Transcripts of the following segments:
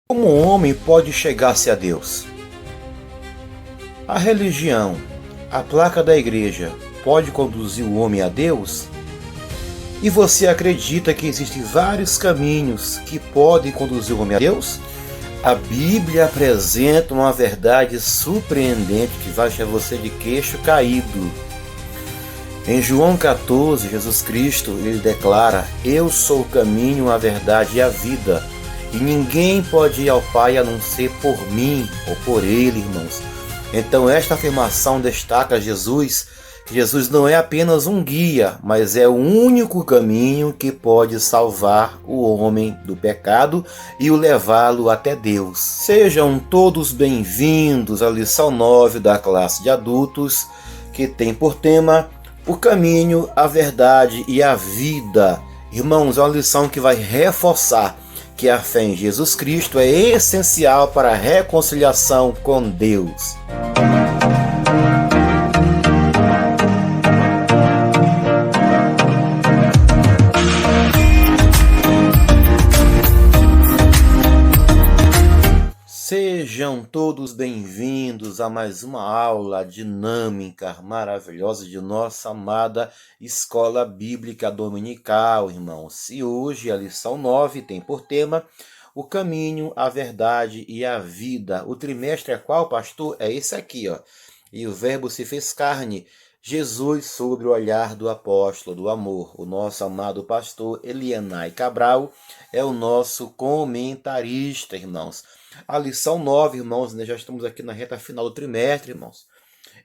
Como o homem pode chegar-se a Deus? A religião, a placa da igreja, pode conduzir o homem a Deus? E você acredita que existem vários caminhos que podem conduzir o homem a Deus? A Bíblia apresenta uma verdade surpreendente que vai deixar você de queixo caído. Em João 14, Jesus Cristo, ele declara: "Eu sou o caminho, a verdade e a vida, e ninguém pode ir ao Pai a não ser por mim ou por Ele", irmãos. Então esta afirmação destaca Jesus, que Jesus não é apenas um guia, mas é o único caminho que pode salvar o homem do pecado e o levá-lo até Deus. Sejam todos bem-vindos à lição 9 da classe de adultos, que tem por tema o caminho, a verdade e a vida. Irmãos, é uma lição que vai reforçar que a fé em Jesus Cristo é essencial para a reconciliação com Deus. Sejam todos bem-vindos a mais uma aula dinâmica, maravilhosa de nossa amada Escola Bíblica Dominical, irmãos. E hoje a lição 9 tem por tema o caminho, a verdade e a vida. O trimestre é qual, pastor? É esse aqui, ó. E o verbo se fez carne. Jesus sobre o olhar do apóstolo do amor. O nosso amado pastor Elianai Cabral é o nosso comentarista, irmãos. A lição 9, irmãos, né? Já estamos aqui na reta final do trimestre, irmãos.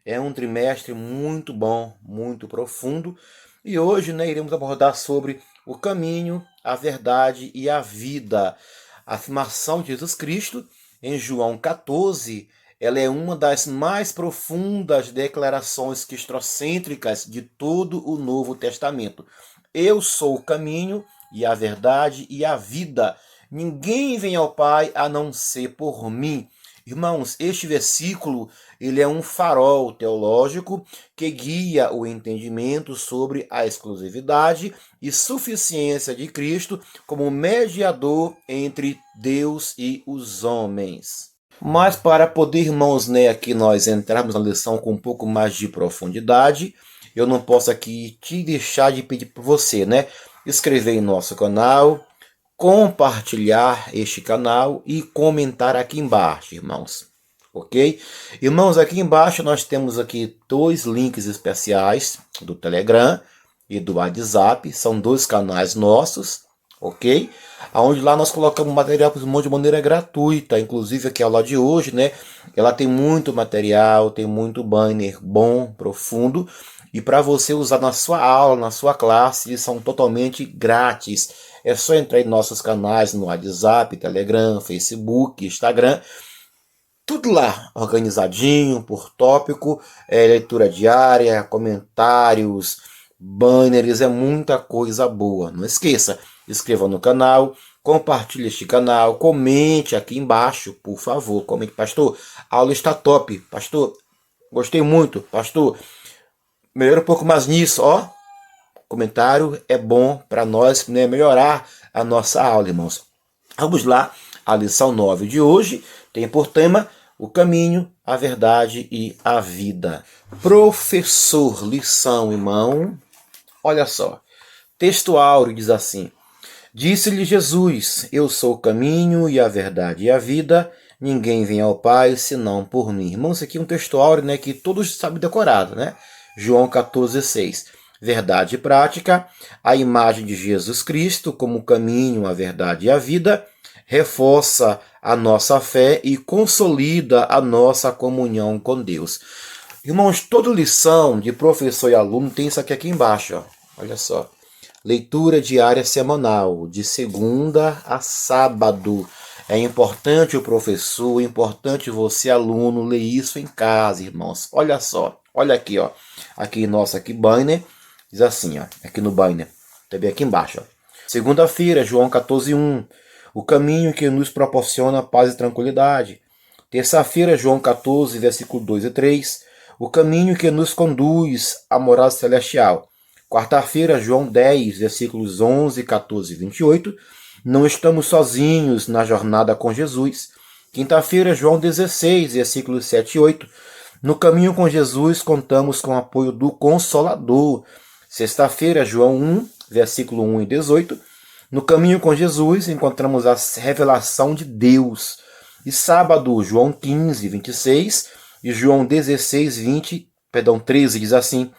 É um trimestre muito bom, muito profundo. E hoje, né, iremos abordar sobre o caminho, a verdade e a vida. A afirmação de Jesus Cristo em João 14, ela é uma das mais profundas declarações cristocêntricas de todo o Novo Testamento. Eu sou o caminho e a verdade e a vida. Ninguém vem ao Pai a não ser por mim. Irmãos, este versículo ele é um farol teológico que guia o entendimento sobre a exclusividade e suficiência de Cristo como mediador entre Deus e os homens. Mas para poder, irmãos, né, aqui nós entrarmos na lição com um pouco mais de profundidade, eu não posso aqui te deixar de pedir para você, né, inscrever em nosso canal, compartilhar este canal e comentar aqui embaixo, irmãos. Ok? Irmãos, aqui embaixo nós temos aqui dois links especiais do Telegram e do WhatsApp. São dois canais nossos, ok? Onde lá nós colocamos material para os irmãos de maneira gratuita. Inclusive aqui a aula de hoje, né? Ela tem muito material, tem muito banner bom, profundo. E para você usar na sua aula, na sua classe, eles são totalmente grátis. É só entrar em nossos canais no WhatsApp, Telegram, Facebook, Instagram. Tudo lá, organizadinho, por tópico, leitura diária, comentários, banners, é muita coisa boa. Não esqueça, inscreva no canal, compartilhe este canal, comente aqui embaixo, por favor. Comente, pastor, a aula está top, pastor, gostei muito, pastor, melhora um pouco mais nisso, ó. Comentário é bom para nós, né, melhorar a nossa aula, irmãos. Vamos lá, a lição 9 de hoje tem por tema o caminho, a verdade e a vida. Professor, lição, irmão. Olha só, texto áureo diz assim: "Disse-lhe Jesus, eu sou o caminho e a verdade e a vida, ninguém vem ao Pai senão por mim." Irmãos, isso aqui é um texto áureo, né, que todos sabem decorado, né? João 14,6. Verdade prática, a imagem de Jesus Cristo como o caminho, a verdade e a vida, reforça a nossa fé e consolida a nossa comunhão com Deus. Irmãos, toda lição de professor e aluno tem isso aqui embaixo, ó. Olha só. Leitura diária semanal, de segunda a sábado. É importante o professor, é importante você, aluno, ler isso em casa, irmãos. Olha só, olha aqui, ó. Aqui, nossa, aqui, banner. Diz assim, ó, aqui no banner, também aqui embaixo. Ó. Segunda-feira, João 14:1, o caminho que nos proporciona paz e tranquilidade. Terça-feira, João 14, versículo 2 e 3, o caminho que nos conduz à morada celestial. Quarta-feira, João 10, versículos 11, 14 e 28. Não estamos sozinhos na jornada com Jesus. Quinta-feira, João 16, versículos 7 e 8. No caminho com Jesus, contamos com o apoio do Consolador. Sexta-feira, João 1, versículo 1 e 18. No caminho com Jesus, encontramos a revelação de Deus. E sábado, João 15, 26 e João 13 diz assim: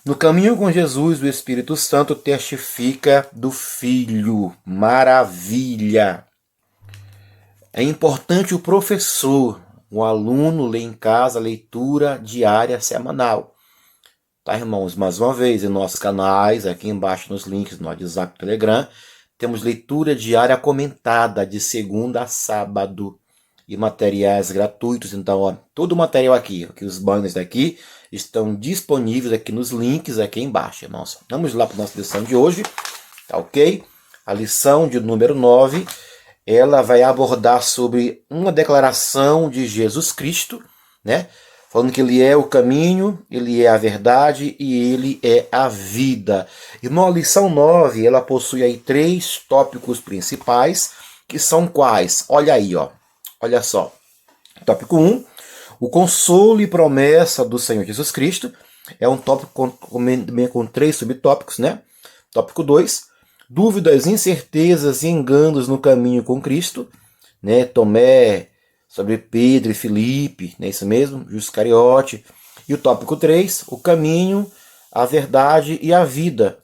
no caminho com Jesus, o Espírito Santo testifica do Filho. Maravilha! É importante o professor, o aluno, ler em casa a leitura diária semanal. Tá, irmãos? Mais uma vez, em nossos canais, aqui embaixo nos links no WhatsApp e Telegram, temos leitura diária comentada de segunda a sábado e materiais gratuitos. Então, ó, todo o material aqui, os banners daqui, estão disponíveis aqui nos links aqui embaixo, irmãos. Vamos lá para a nossa lição de hoje, tá ok? A lição de número 9, ela vai abordar sobre uma declaração de Jesus Cristo, né? Falando que ele é o caminho, ele é a verdade e ele é a vida. Irmão, a lição 9, ela possui aí 3 tópicos principais, que são quais? Olha aí, ó. Olha só. Tópico 1, o consolo e promessa do Senhor Jesus Cristo. É um tópico com 3 subtópicos, né? Tópico 2, dúvidas, incertezas e enganos no caminho com Cristo, né? Tomé, sobre Pedro e Filipe, não é isso mesmo? Justo Iscariote. E o tópico 3, o caminho, a verdade e a vida.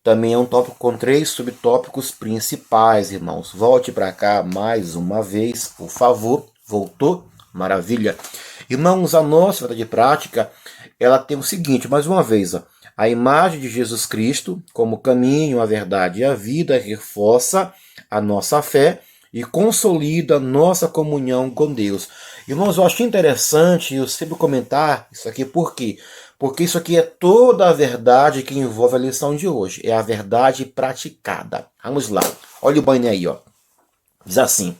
Também é um tópico com 3 subtópicos principais, irmãos. Volte para cá mais uma vez, por favor. Voltou? Maravilha. Irmãos, a nossa verdade prática, ela tem o seguinte, mais uma vez, ó, a imagem de Jesus Cristo como caminho, a verdade e a vida reforça a nossa fé e consolida nossa comunhão com Deus. Irmãos, eu acho interessante eu sempre comentar isso aqui, por quê? Porque isso aqui é toda a verdade que envolve a lição de hoje. É a verdade praticada. Vamos lá. Olha o banner aí, ó. Diz assim: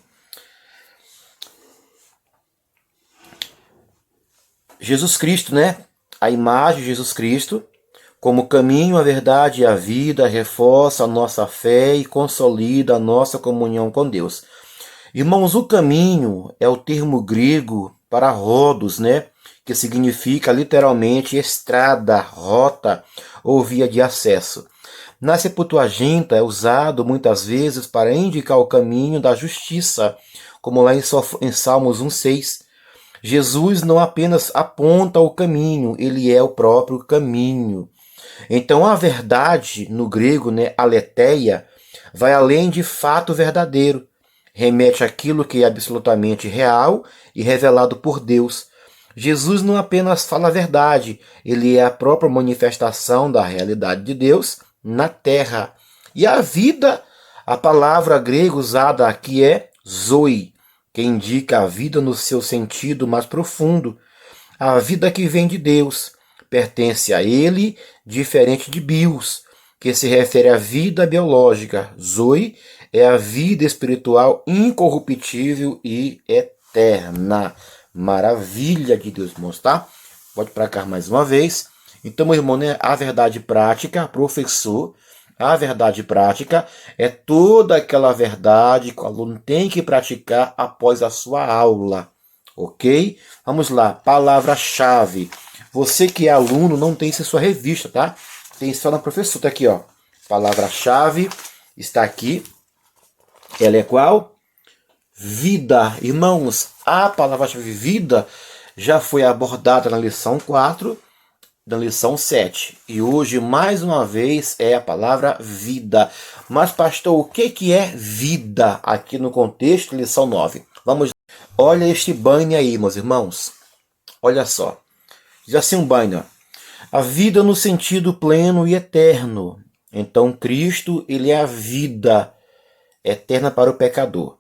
Jesus Cristo, né? A imagem de Jesus Cristo como caminho, a verdade e a vida, reforça a nossa fé e consolida a nossa comunhão com Deus. Irmãos, o caminho é o termo grego para rodos, né? Que significa literalmente estrada, rota ou via de acesso. Na Septuaginta é usado muitas vezes para indicar o caminho da justiça, como lá em Salmos 1,6. Jesus não apenas aponta o caminho, ele é o próprio caminho. Então a verdade, no grego, né, aletheia, vai além de fato verdadeiro. Remete àquilo que é absolutamente real e revelado por Deus. Jesus não apenas fala a verdade, ele é a própria manifestação da realidade de Deus na terra. E a vida, a palavra grega usada aqui é zoe, que indica a vida no seu sentido mais profundo. A vida que vem de Deus pertence a ele, diferente de bios, que se refere à vida biológica. Zoe é a vida espiritual incorruptível e eterna. Maravilha de Deus, irmãos, tá? Pode para cá mais uma vez. Então, meu irmão, né, a verdade prática, professor, a verdade prática é toda aquela verdade que o aluno tem que praticar após a sua aula, ok? Vamos lá, palavra-chave. Você que é aluno não tem isso em sua revista, tá? Tem só na professora, tá aqui, ó. Palavra-chave está aqui. Ela é qual? Vida. Irmãos, a palavra-chave vida já foi abordada na lição 4, na lição 7. E hoje, mais uma vez, é a palavra vida. Mas, pastor, o que é vida aqui no contexto da lição 9? Vamos. Olha este banner aí, meus irmãos. Olha só. Diz assim um banner. A vida no sentido pleno e eterno. Então, Cristo, ele é a vida eterna para o pecador.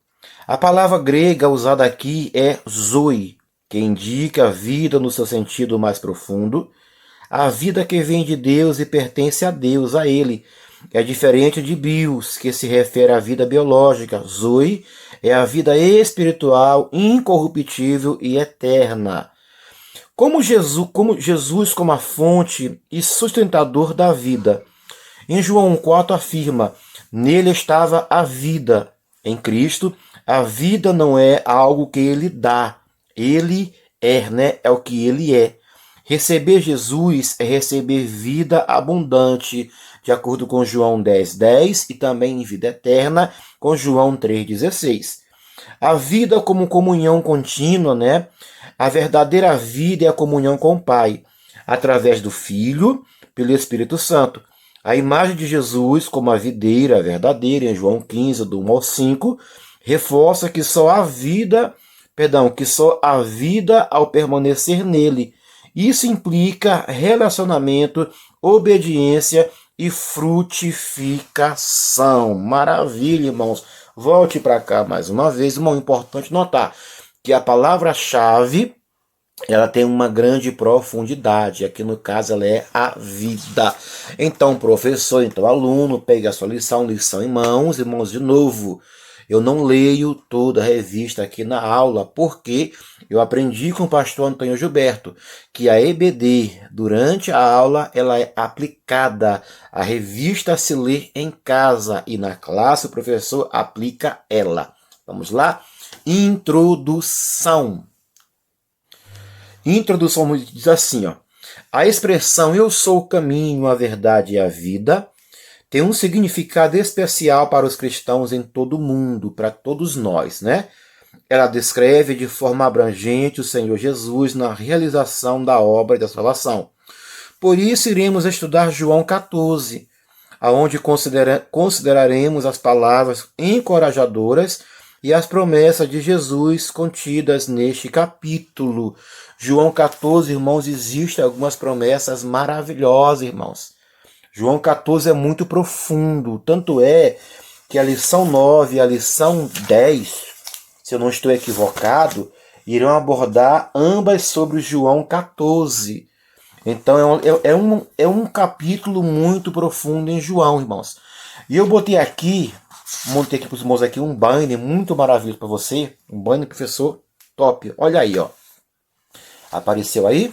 A palavra grega usada aqui é zoe, que indica a vida no seu sentido mais profundo, a vida que vem de Deus e pertence a Deus, a Ele. É diferente de bios, que se refere à vida biológica. Zoe é a vida espiritual, incorruptível e eterna. Como Jesus como a fonte e sustentador da vida. Em João 4 afirma, nele estava a vida, Em Cristo, a vida não é algo que ele dá, ele é, né? É o que ele é. Receber Jesus é receber vida abundante, de acordo com João 10:10 e também em vida eterna, com João 3:16. A vida como comunhão contínua, né? A verdadeira vida é a comunhão com o Pai, através do Filho, pelo Espírito Santo. A imagem de Jesus como a videira verdadeira, em João 15, do 1 ao 5, reforça que só há vida, que só há vida ao permanecer nele. Isso implica relacionamento, obediência e frutificação. Maravilha, irmãos. Volte para cá mais uma vez. Irmão, importante notar que a palavra-chave ela tem uma grande profundidade. Aqui no caso ela é a vida. Então, professor, então aluno, pegue a sua lição em mãos, irmãos, de novo. Eu não leio toda a revista aqui na aula, porque eu aprendi com o pastor Antônio Gilberto que a EBD, durante a aula, ela é aplicada. A revista se lê em casa e na classe o professor aplica ela. Vamos lá? Introdução. Introdução diz assim, ó. A expressão eu sou o caminho, a verdade e a vida tem um significado especial para os cristãos em todo o mundo, para todos nós, né? Ela descreve de forma abrangente o Senhor Jesus na realização da obra da salvação. Por isso iremos estudar João 14, aonde consideraremos as palavras encorajadoras e as promessas de Jesus contidas neste capítulo. João 14, irmãos, existem algumas promessas maravilhosas, irmãos. João 14 é muito profundo, tanto é que a lição 9 e a lição 10, se eu não estou equivocado, irão abordar ambas sobre João 14. Então é um capítulo muito profundo em João, irmãos. E eu montei aqui para os irmãos aqui um banner muito maravilhoso para você, um banner, professor, top. Olha aí, ó. Apareceu aí?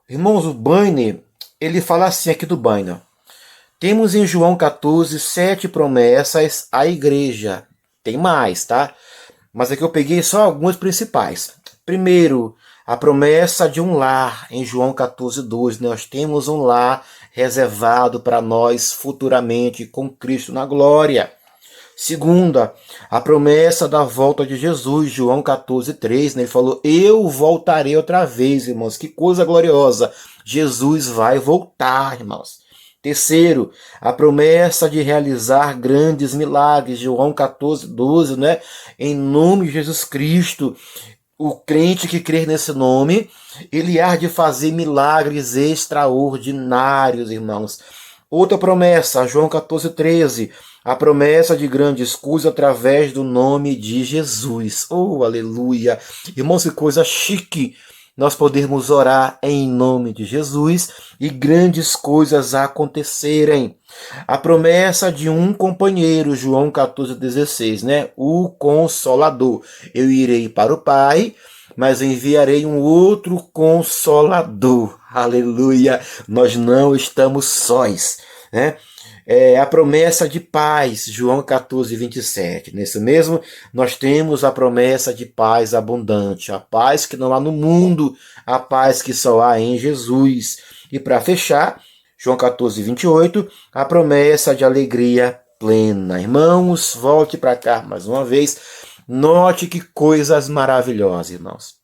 Irmãos, o banner, ele fala assim aqui do banner. Temos em João 14 7 promessas à igreja. Tem mais, tá? Mas aqui eu peguei só algumas principais. Primeiro, a promessa de um lar. Em João 14:12, nós temos um lar reservado para nós futuramente com Cristo na glória. Segunda, a promessa da volta de Jesus, João 14:3, né? Ele falou, eu voltarei outra vez, irmãos. Que coisa gloriosa. Jesus vai voltar, irmãos. Terceiro, a promessa de realizar grandes milagres, João 14:12, né? Em nome de Jesus Cristo. O crente que crer nesse nome, ele há de fazer milagres extraordinários, irmãos. Outra promessa, João 14:13, a promessa de grandes coisas através do nome de Jesus. Oh, aleluia! Irmãos, que coisa chique nós podermos orar em nome de Jesus e grandes coisas acontecerem. A promessa de um companheiro, João 14:16, né? O Consolador. Eu irei para o Pai, mas enviarei um outro Consolador. Aleluia! Nós não estamos sós, né? A promessa de paz, João 14:27. Nesse mesmo, nós temos a promessa de paz abundante, a paz que não há no mundo, a paz que só há em Jesus. E para fechar, João 14:28, a promessa de alegria plena. Irmãos, volte para cá mais uma vez. Note que coisas maravilhosas, irmãos.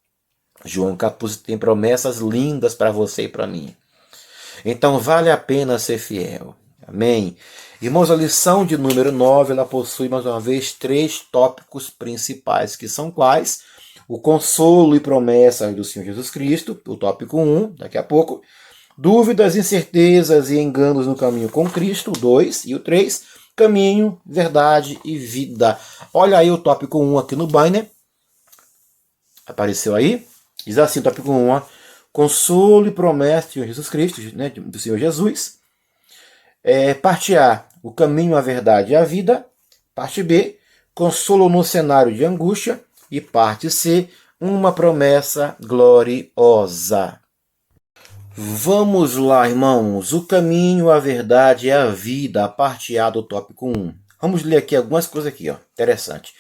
João 14 tem promessas lindas para você e para mim. Então vale a pena ser fiel. Amém? Irmãos, a lição de número 9, ela possui mais uma vez 3 tópicos principais, que são quais? O consolo e promessas do Senhor Jesus Cristo, o tópico 1, daqui a pouco. Dúvidas, incertezas e enganos no caminho com Cristo, o 2. E o 3, caminho, verdade e vida. Olha aí o tópico 1 aqui no banner. Apareceu aí? Diz assim, tópico 1, ó. Consolo e promessa do Senhor Jesus Cristo, né, do Senhor Jesus. Parte A, o caminho, a verdade e a vida. Parte B, consolo no cenário de angústia. E parte C, uma promessa gloriosa. Vamos lá, irmãos. O caminho, a verdade e a vida. A parte A do tópico 1. Vamos ler aqui algumas coisas aqui, ó. Interessante.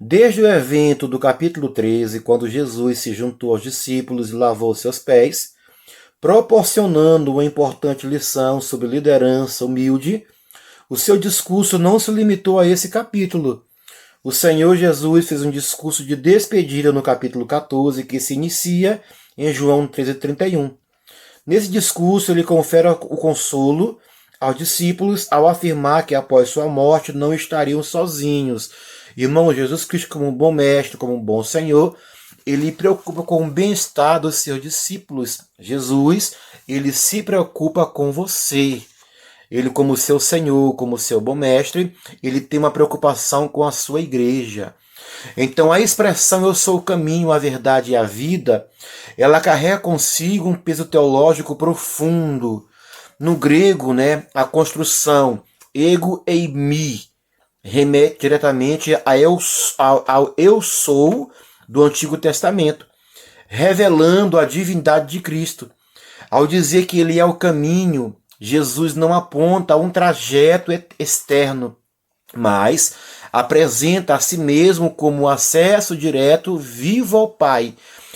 Desde o evento do capítulo 13, quando Jesus se juntou aos discípulos e lavou seus pés, proporcionando uma importante lição sobre liderança humilde, o seu discurso não se limitou a esse capítulo. O Senhor Jesus fez um discurso de despedida no capítulo 14, que se inicia em João 13:31. Nesse discurso, ele confere o consolo aos discípulos ao afirmar que após sua morte não estariam sozinhos. Irmão, Jesus Cristo, como um bom mestre, como um bom Senhor, ele preocupa com o bem-estar dos seus discípulos. Jesus, ele se preocupa com você. Ele, como seu Senhor, como seu bom mestre, ele tem uma preocupação com a sua igreja. Então a expressão eu sou o caminho, a verdade e a vida, ela carrega consigo um peso teológico profundo. No grego, a construção ego eimi remete diretamente ao eu sou do Antigo Testamento, revelando a divindade de Cristo. Ao dizer que ele é o caminho, Jesus não aponta um trajeto externo, mas apresenta a si mesmo como acesso direto vivo ao Pai,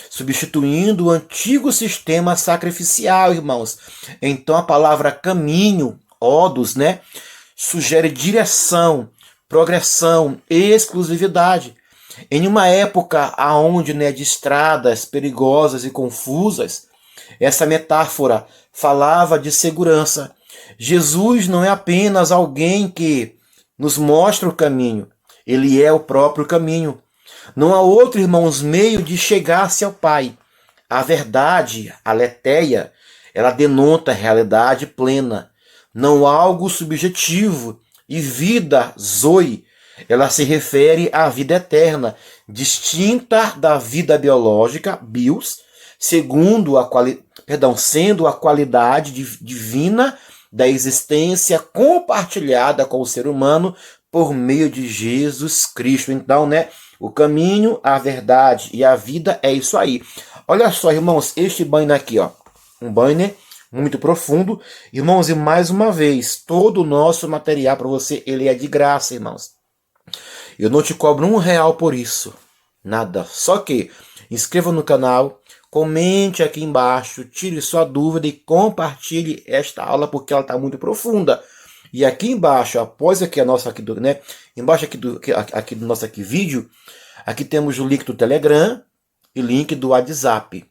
substituindo o antigo sistema sacrificial, irmãos. Então a palavra caminho, odos, sugere direção, progressão, exclusividade. Em uma época onde de estradas perigosas e confusas, essa metáfora falava de segurança. Jesus não é apenas alguém que nos mostra o caminho, ele é o próprio caminho. Não há outro, irmãos, meio de chegar-se ao Pai. A verdade, a aletheia, ela denota realidade plena, não algo subjetivo. E vida, zoe, ela se refere à vida eterna, distinta da vida biológica, bios, sendo a qualidade divina da existência compartilhada com o ser humano por meio de Jesus Cristo. Então, o caminho, a verdade e a vida é isso aí. Olha só, irmãos, este banner aqui, um banner muito profundo. Irmãos, e mais uma vez, todo o nosso material para você, ele é de graça, irmãos. Eu não te cobro R$1 por isso, nada. Só que inscreva no canal, comente aqui embaixo, tire sua dúvida e compartilhe esta aula porque ela está muito profunda. E aqui embaixo, após aqui a nossa embaixo aqui do nosso vídeo, aqui temos o link do Telegram e link do WhatsApp.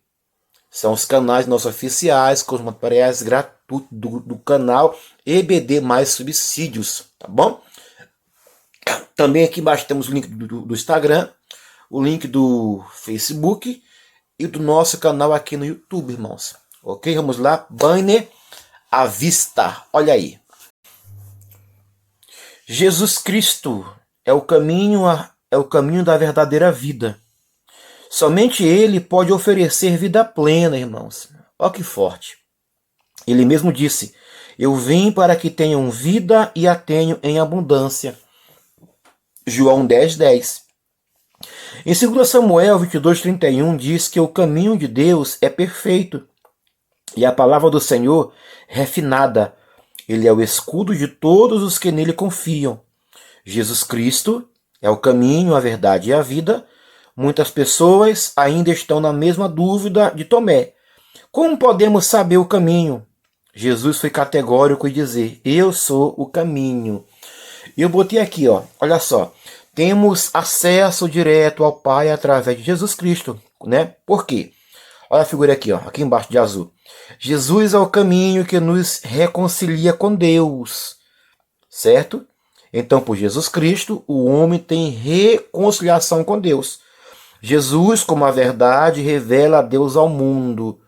São os canais nossos oficiais com os materiais gratuitos do canal EBD mais subsídios, tá bom? Também aqui embaixo temos o link do Instagram, o link do Facebook e do nosso canal aqui no YouTube, irmãos. Ok? Vamos lá. Banner à vista. Olha aí. Jesus Cristo é o caminho da verdadeira vida. Somente Ele pode oferecer vida plena, irmãos. Olha que forte. Ele mesmo disse, eu vim para que tenham vida e a tenham em abundância. João 10:10. Em 2 Samuel 22:31 diz que o caminho de Deus é perfeito e a palavra do Senhor refinada. Ele é o escudo de todos os que nele confiam. Jesus Cristo é o caminho, a verdade e a vida. Muitas pessoas ainda estão na mesma dúvida de Tomé. Como podemos saber o caminho? Jesus foi categórico em dizer, eu sou o caminho. E eu botei aqui, olha só, temos acesso direto ao Pai através de Jesus Cristo, Por quê? Olha a figura aqui, aqui embaixo de azul. Jesus é o caminho que nos reconcilia com Deus, certo? Então, por Jesus Cristo, o homem tem reconciliação com Deus. Jesus, como a verdade, revela a Deus ao mundo.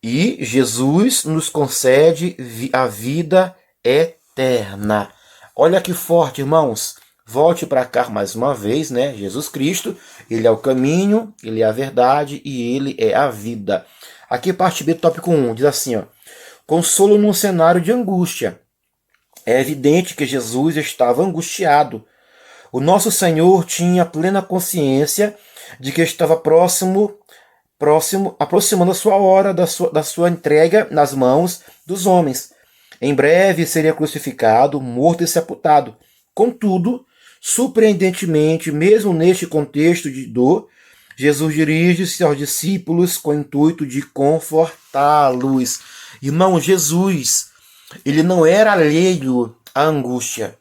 E Jesus nos concede a vida eterna. Olha que forte, irmãos. Volte para cá mais uma vez, Jesus Cristo, ele é o caminho, ele é a verdade e ele é a vida. Aqui parte B, tópico 1, diz assim, consolo num cenário de angústia. É evidente que Jesus estava angustiado. O nosso Senhor tinha plena consciência de que estava aproximando a sua hora da sua entrega nas mãos dos homens. Em breve seria crucificado, morto e sepultado. Contudo, surpreendentemente, mesmo neste contexto de dor, Jesus dirige-se aos discípulos com o intuito de confortá-los. Irmão, Jesus, ele não era alheio à angústia.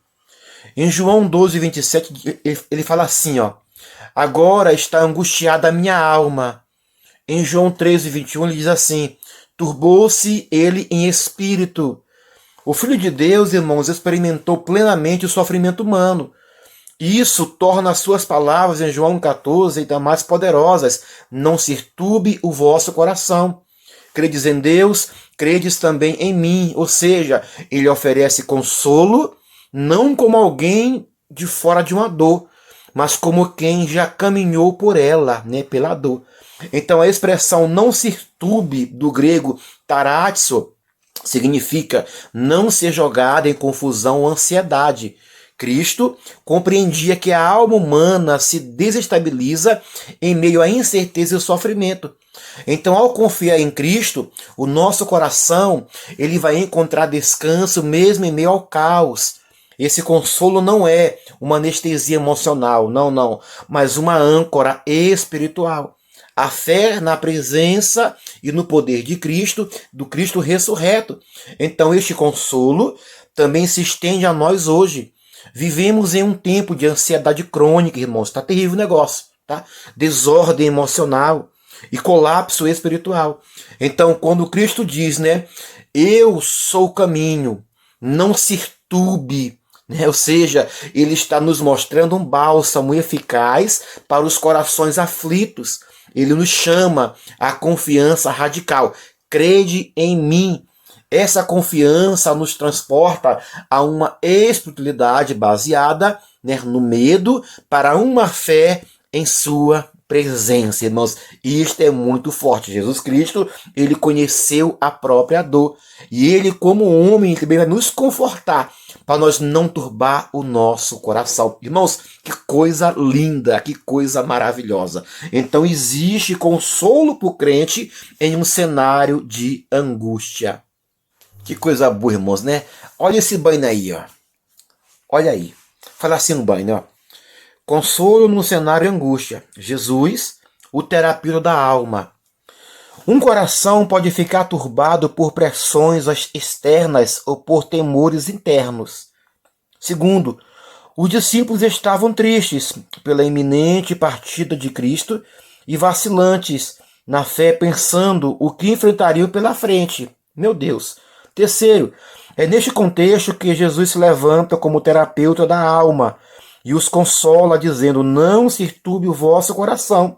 Em João 12, 27, ele fala assim, ó: agora está angustiada a minha alma. Em João 13, 21, ele diz assim: turbou-se ele em espírito. O Filho de Deus, irmãos, experimentou plenamente o sofrimento humano. Isso torna as suas palavras em João 14 ainda mais poderosas. Não se turbe o vosso coração. Credes em Deus, credes também em mim. Ou seja, ele oferece consolo, não como alguém de fora de uma dor, mas como quem já caminhou por ela, né, pela dor. Então a expressão não se turbe, do grego taratso, significa não ser jogada em confusão ou ansiedade. Cristo compreendia que a alma humana se desestabiliza em meio à incerteza e sofrimento. Então, ao confiar em Cristo, o nosso coração ele vai encontrar descanso mesmo em meio ao caos. Esse consolo não é uma anestesia emocional, não, mas uma âncora espiritual. A fé na presença e no poder de Cristo, do Cristo ressurreto. Então, este consolo também se estende a nós hoje. Vivemos em um tempo de ansiedade crônica, irmãos. Está terrível o negócio, tá? Desordem emocional e colapso espiritual. Então, quando Cristo diz, né, eu sou o caminho, não se turbe, né? Ou seja, ele está nos mostrando um bálsamo eficaz para os corações aflitos. Ele nos chama à confiança radical. Crede em mim. Essa confiança nos transporta a uma espiritualidade baseada, né, no medo para uma fé em sua presença, irmãos. Isto é muito forte. Jesus Cristo, ele conheceu a própria dor. E ele, como homem, também vai nos confortar para nós não turbar o nosso coração. Irmãos, que coisa linda, que coisa maravilhosa. Então existe consolo para o crente em um cenário de angústia. Que coisa boa, irmãos, né? Olha esse banho aí, ó. Olha aí. Fala assim no banho, ó. Consolo no cenário de angústia. Jesus, o terapeuta da alma. Um coração pode ficar turbado por pressões externas ou por temores internos. Segundo, os discípulos estavam tristes pela iminente partida de Cristo e vacilantes na fé, pensando o que enfrentariam pela frente. Meu Deus! Terceiro, é neste contexto que Jesus se levanta como terapeuta da alma e os consola dizendo, não se turbe o vosso coração.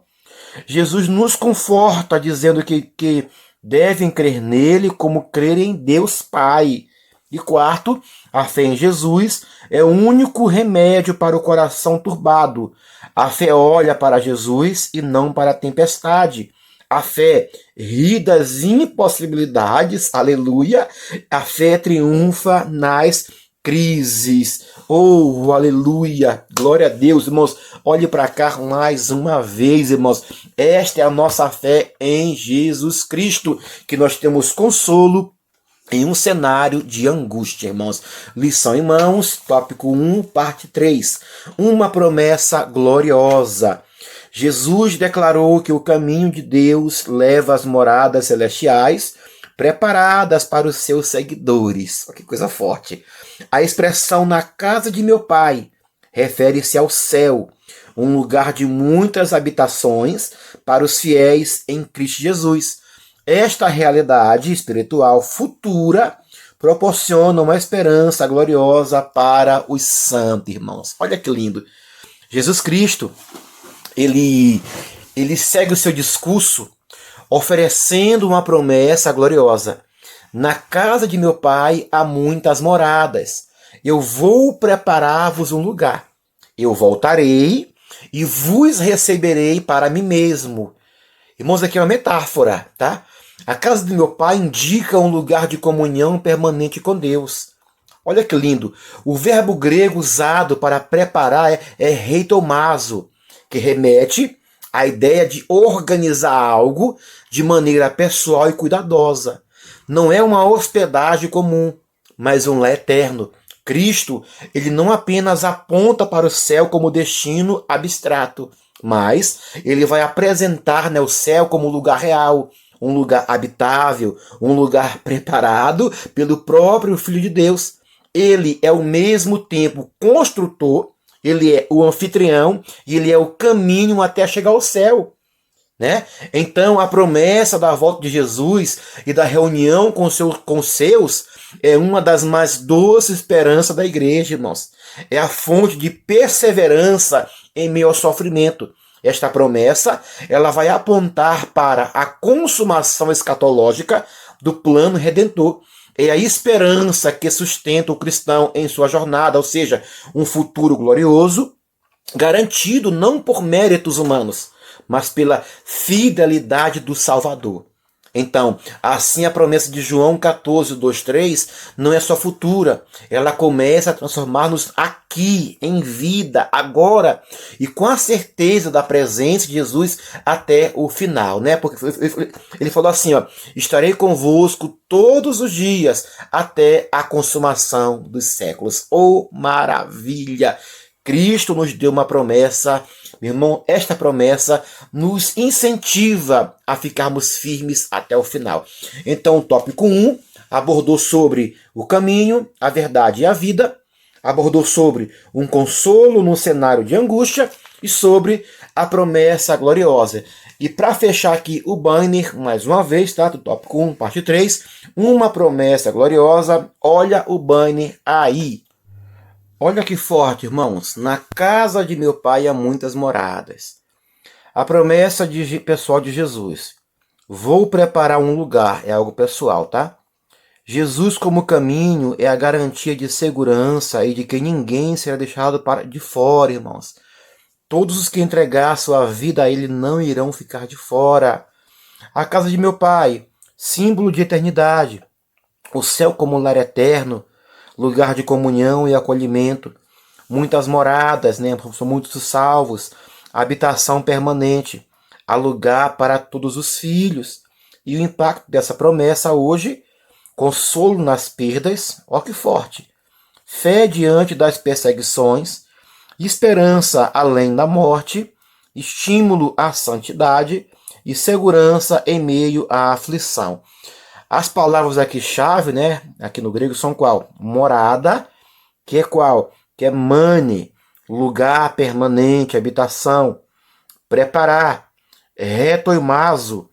Jesus nos conforta dizendo que devem crer nele como crer em Deus Pai. E quarto, a fé em Jesus é o único remédio para o coração turbado. A fé olha para Jesus e não para a tempestade. A fé ri das impossibilidades, aleluia. A fé triunfa nas crises. Oh, aleluia. Glória a Deus, irmãos. Olhe para cá mais uma vez, irmãos. Esta é a nossa fé em Jesus Cristo, que nós temos consolo em um cenário de angústia, irmãos. Lição em mãos, tópico 1, parte 3. Uma promessa gloriosa. Jesus declarou que o caminho de Deus leva às moradas celestiais preparadas para os seus seguidores. Que coisa forte. A expressão na casa de meu Pai refere-se ao céu, um lugar de muitas habitações para os fiéis em Cristo Jesus. Esta realidade espiritual futura proporciona uma esperança gloriosa para os santos, irmãos. Olha que lindo. Jesus Cristo, ele segue o seu discurso oferecendo uma promessa gloriosa. Na casa de meu Pai há muitas moradas. Eu vou preparar-vos um lugar. Eu voltarei e vos receberei para mim mesmo. Irmãos, aqui é uma metáfora, tá? A casa de meu Pai indica um lugar de comunhão permanente com Deus. Olha que lindo. O verbo grego usado para preparar é reitomazo, que remete à ideia de organizar algo de maneira pessoal e cuidadosa. Não é uma hospedagem comum, mas um lar eterno. Cristo, ele não apenas aponta para o céu como destino abstrato, mas ele vai apresentar, né, o céu como lugar real, um lugar habitável, um lugar preparado pelo próprio Filho de Deus. Ele é ao mesmo tempo construtor, ele é o anfitrião e ele é o caminho até chegar ao céu. Né? Então, a promessa da volta de Jesus e da reunião com seus é uma das mais doces esperanças da igreja, irmãos. É a fonte de perseverança em meio ao sofrimento. Esta promessa, ela vai apontar para a consumação escatológica do plano redentor. É a esperança que sustenta o cristão em sua jornada, ou seja, um futuro glorioso, garantido não por méritos humanos, mas pela fidelidade do Salvador. Então, assim a promessa de João 14, 2, 3 não é só futura, ela começa a transformar-nos aqui, em vida, agora, e com a certeza da presença de Jesus até o final, né? Porque ele falou assim, ó, estarei convosco todos os dias até a consumação dos séculos. Oh, maravilha! Cristo nos deu uma promessa, meu irmão, esta promessa nos incentiva a ficarmos firmes até o final. Então, o tópico 1 abordou sobre o caminho, a verdade e a vida, abordou sobre um consolo num cenário de angústia e sobre a promessa gloriosa. E para fechar aqui o banner, mais uma vez, tá? Do tópico 1, parte 3, uma promessa gloriosa, olha o banner aí. Olha que forte, irmãos. Na casa de meu pai há muitas moradas. A promessa pessoal de Jesus. Vou preparar um lugar. É algo pessoal, tá? Jesus como caminho é a garantia de segurança e de que ninguém será deixado de fora, irmãos. Todos os que entregar sua vida a ele não irão ficar de fora. A casa de meu pai, símbolo de eternidade. O céu como lar eterno, lugar de comunhão e acolhimento, muitas moradas, né? São muitos salvos, habitação permanente, há lugar para todos os filhos. E o impacto dessa promessa hoje, consolo nas perdas, ó que forte, fé diante das perseguições, esperança além da morte, estímulo à santidade e segurança em meio à aflição. As palavras aqui chave, né, aqui no grego são qual? Morada, que é qual? Que é mane, lugar permanente, habitação. Preparar, retoimazo,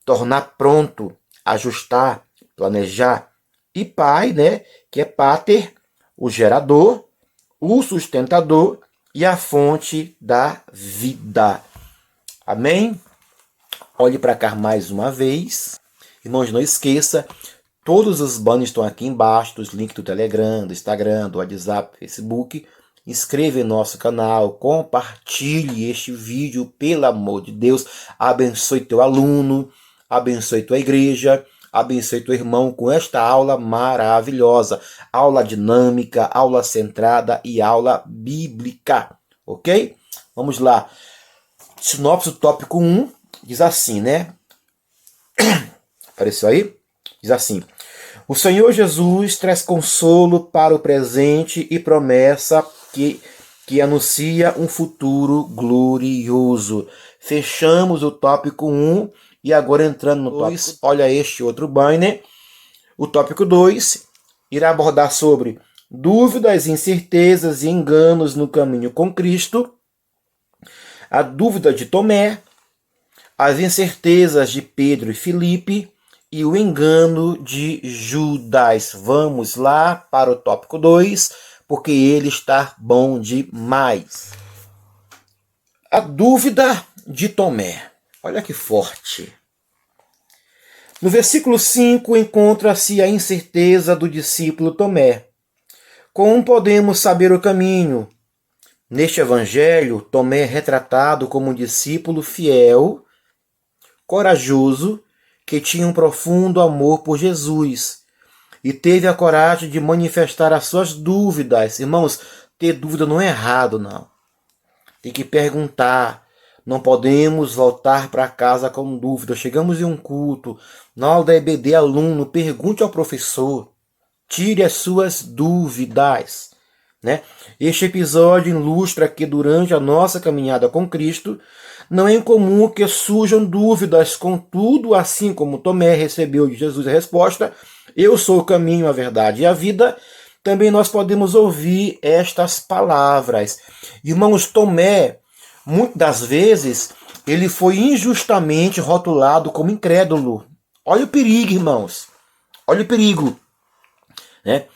tornar pronto, ajustar, planejar. E pai, né, que é pater, o gerador, o sustentador e a fonte da vida. Amém? Olhe para cá mais uma vez. Irmãos, não esqueça, todos os banners estão aqui embaixo, os links do Telegram, do Instagram, do WhatsApp, Facebook. Inscreva em nosso canal, compartilhe este vídeo, pelo amor de Deus. Abençoe teu aluno, abençoe tua igreja, abençoe teu irmão com esta aula maravilhosa. Aula dinâmica, aula centrada e aula bíblica, ok? Vamos lá. Sinopse do tópico 1 diz assim, né? Apareceu aí? Diz assim: o Senhor Jesus traz consolo para o presente e promessa que anuncia um futuro glorioso. Fechamos o tópico 1 e agora entrando no tópico 2, olha este outro banner. O tópico 2 irá abordar sobre dúvidas, incertezas e enganos no caminho com Cristo, a dúvida de Tomé, as incertezas de Pedro e Filipe, e o engano de Judas. Vamos lá para o tópico 2, porque ele está bom demais. A dúvida de Tomé. Olha que forte. No versículo 5 encontra-se a incerteza do discípulo Tomé. Como podemos saber o caminho? Neste evangelho, Tomé é retratado como um discípulo fiel, corajoso, que tinha um profundo amor por Jesus e teve a coragem de manifestar as suas dúvidas. Irmãos, ter dúvida não é errado, não. Tem que perguntar. Não podemos voltar para casa com dúvida. Chegamos em um culto, na aula da EBD, aluno, pergunte ao professor. tire as suas dúvidas, né? Este episódio ilustra que durante a nossa caminhada com Cristo, não é incomum que surjam dúvidas, contudo, assim como Tomé recebeu de Jesus a resposta, eu sou o caminho, a verdade e a vida, também nós podemos ouvir estas palavras. Irmãos, Tomé, muitas das vezes, ele foi injustamente rotulado como incrédulo. Olha o perigo, irmãos. Olha o perigo, né?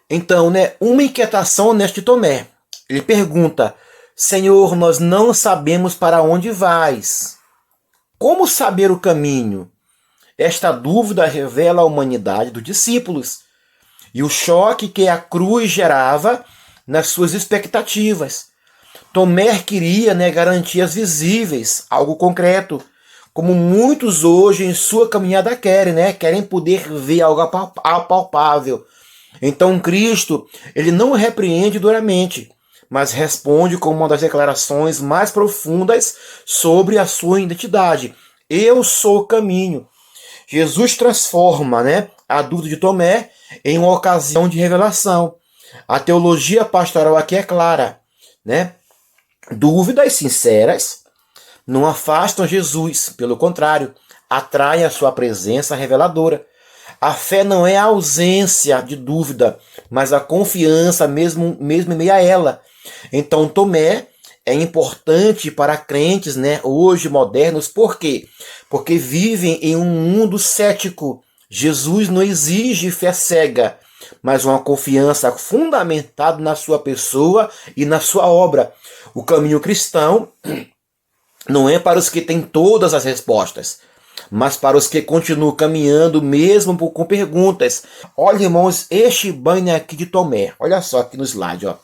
Então, né, uma inquietação neste Tomé. Ele pergunta: Senhor, nós não sabemos para onde vais. Como saber o caminho? Esta dúvida revela a humanidade dos discípulos e o choque que a cruz gerava nas suas expectativas. Tomé queria, né, garantias visíveis, algo concreto, como muitos hoje em sua caminhada querem, né? Querem poder ver algo apalpável. Então Cristo, ele não repreende duramente, mas responde com uma das declarações mais profundas sobre a sua identidade. Eu sou o caminho. Jesus transforma, né, a dúvida de Tomé em uma ocasião de revelação. A teologia pastoral aqui é clara, né? Dúvidas sinceras não afastam Jesus, pelo contrário, atraem a sua presença reveladora. A fé não é a ausência de dúvida, mas a confiança mesmo em meio a ela. Então Tomé é importante para crentes, né, hoje modernos. Por quê? Porque vivem em um mundo cético. Jesus não exige fé cega, mas uma confiança fundamentada na sua pessoa e na sua obra. O caminho cristão não é para os que têm todas as respostas, mas para os que continuam caminhando mesmo com perguntas. Olha, irmãos, este banner aqui de Tomé. Olha só aqui no slide, ó.